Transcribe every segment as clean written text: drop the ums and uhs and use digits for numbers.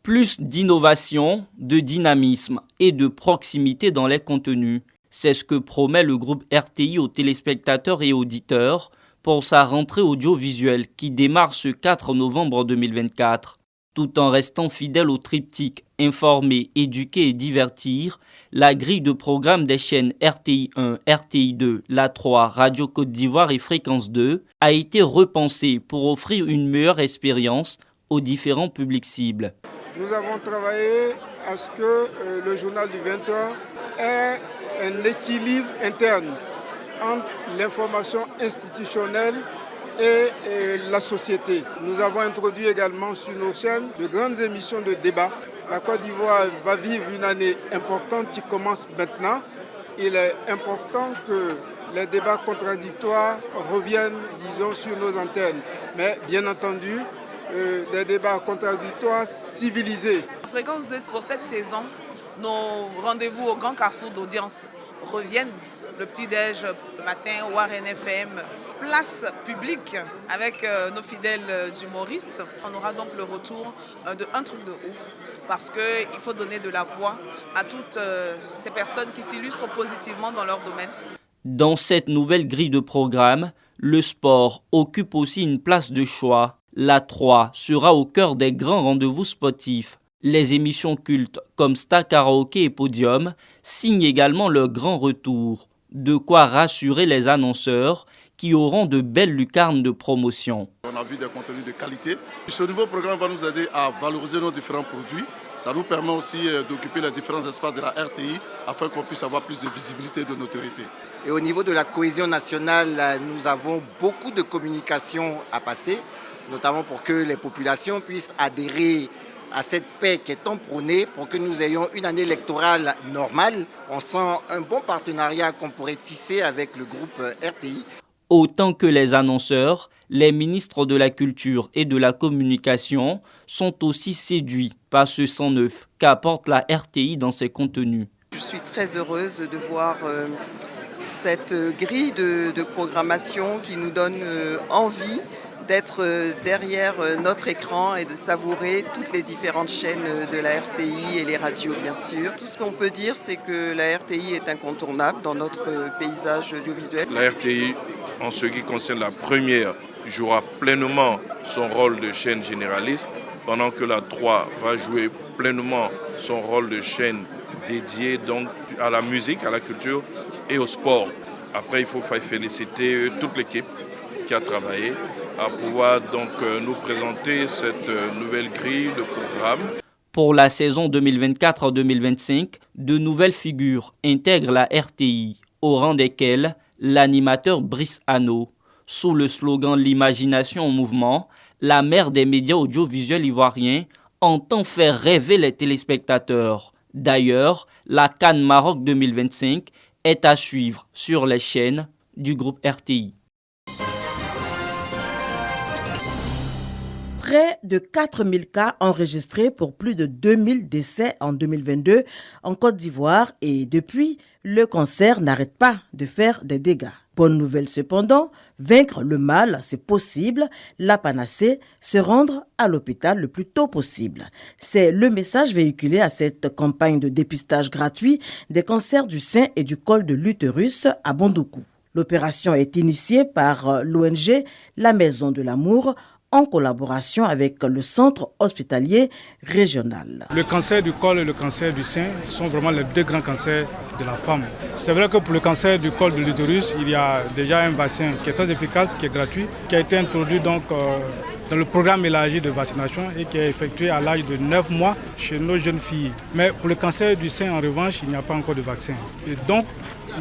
Plus d'innovation, de dynamisme et de proximité dans les contenus. C'est ce que promet le groupe RTI aux téléspectateurs et auditeurs pour sa rentrée audiovisuelle qui démarre ce 4 novembre 2024. Tout en restant fidèle au triptyque informer, éduquer et divertir, la grille de programme des chaînes RTI 1, RTI 2, La 3, Radio Côte d'Ivoire et Fréquence 2 a été repensée pour offrir une meilleure expérience aux différents publics cibles. Nous avons travaillé à ce que le journal du 20h ait un équilibre interne entre l'information institutionnelle et la société. Nous avons introduit également sur nos chaînes de grandes émissions de débat. La Côte d'Ivoire va vivre une année importante qui commence maintenant. Il est important que les débats contradictoires reviennent, disons, sur nos antennes. Mais bien entendu, des débats contradictoires civilisés. Fréquence 2, pour cette saison, nos rendez-vous au grand carrefour d'audience reviennent. Le petit-déj le matin, Warren FM, place publique avec nos fidèles humoristes. On aura donc le retour de Un truc de ouf parce qu'il faut donner de la voix à toutes ces personnes qui s'illustrent positivement dans leur domaine. Dans cette nouvelle grille de programme, le sport occupe aussi une place de choix. La 3 sera au cœur des grands rendez-vous sportifs. Les émissions cultes comme Star Karaoké et Podium signent également leur grand retour. De quoi rassurer les annonceurs qui auront de belles lucarnes de promotion. On a vu des contenus de qualité. Ce nouveau programme va nous aider à valoriser nos différents produits. Ça nous permet aussi d'occuper les différents espaces de la RTI afin qu'on puisse avoir plus de visibilité, de notoriété. Et au niveau de la cohésion nationale, nous avons beaucoup de communication à passer, notamment pour que les populations puissent adhérer à cette paix qui est en prônée pour que nous ayons une année électorale normale. On sent un bon partenariat qu'on pourrait tisser avec le groupe RTI. Autant que les annonceurs, les ministres de la Culture et de la Communication sont aussi séduits par ce sang neuf qu'apporte la RTI dans ses contenus. Je suis très heureuse de voir cette grille de programmation qui nous donne envie d'être derrière notre écran et de savourer toutes les différentes chaînes de la RTI et les radios bien sûr. Tout ce qu'on peut dire, c'est que la RTI est incontournable dans notre paysage audiovisuel. La RTI, en ce qui concerne la première, jouera pleinement son rôle de chaîne généraliste, pendant que la 3 va jouer pleinement son rôle de chaîne dédiée donc à la musique, à la culture et au sport. Après, il faut féliciter toute l'équipe qui a travaillé à pouvoir donc nous présenter cette nouvelle grille de programme. Pour la saison 2024-2025, de nouvelles figures intègrent la RTI, au rang desquelles l'animateur Brice Hano. Sous le slogan « L'imagination en mouvement », la mère des médias audiovisuels ivoiriens entend faire rêver les téléspectateurs. D'ailleurs, la CAN Maroc 2025 est à suivre sur les chaînes du groupe RTI. Près de 4000 cas enregistrés pour plus de 2000 décès en 2022 en Côte d'Ivoire et depuis, le cancer n'arrête pas de faire des dégâts. Bonne nouvelle cependant, vaincre le mal, c'est possible. La panacée, se rendre à l'hôpital le plus tôt possible. C'est le message véhiculé à cette campagne de dépistage gratuit des cancers du sein et du col de l'utérus à Bondoukou. L'opération est initiée par l'ONG La Maison de l'Amour en collaboration avec le centre hospitalier régional. Le cancer du col et le cancer du sein sont vraiment les deux grands cancers de la femme. C'est vrai que pour le cancer du col de l'utérus, il y a déjà un vaccin qui est très efficace, qui est gratuit, qui a été introduit donc dans le programme élargi de vaccination et qui est effectué à l'âge de 9 mois chez nos jeunes filles. Mais pour le cancer du sein, en revanche, il n'y a pas encore de vaccin. Et donc,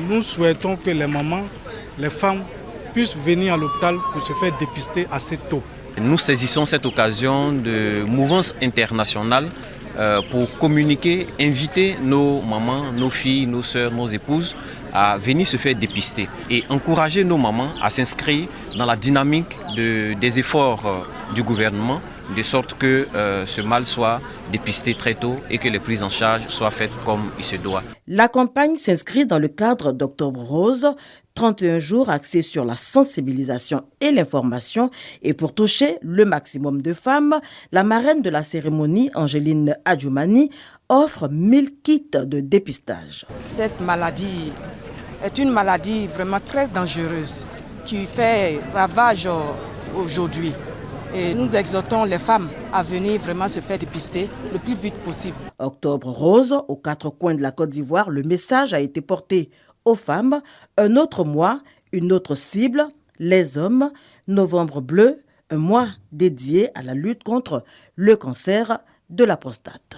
nous souhaitons que les mamans, les femmes, puissent venir à l'hôpital pour se faire dépister assez tôt. Nous saisissons cette occasion de mouvance internationale pour communiquer, inviter nos mamans, nos filles, nos sœurs, nos épouses à venir se faire dépister et encourager nos mamans à s'inscrire dans la dynamique des efforts du gouvernement de sorte que ce mal soit dépisté très tôt et que les prises en charge soient faites comme il se doit. La campagne s'inscrit dans le cadre d'Octobre Rose, 31 jours axés sur la sensibilisation et l'information. Et pour toucher le maximum de femmes, la marraine de la cérémonie, Angéline Adjoumani, offre 1000 kits de dépistage. Cette maladie est une maladie vraiment très dangereuse qui fait ravage aujourd'hui. Et nous exhortons les femmes à venir vraiment se faire dépister le plus vite possible. Octobre Rose, aux 4 coins de la Côte d'Ivoire, le message a été porté aux femmes. Un autre mois, une autre cible, les hommes. Novembre bleu, un mois dédié à la lutte contre le cancer de la prostate.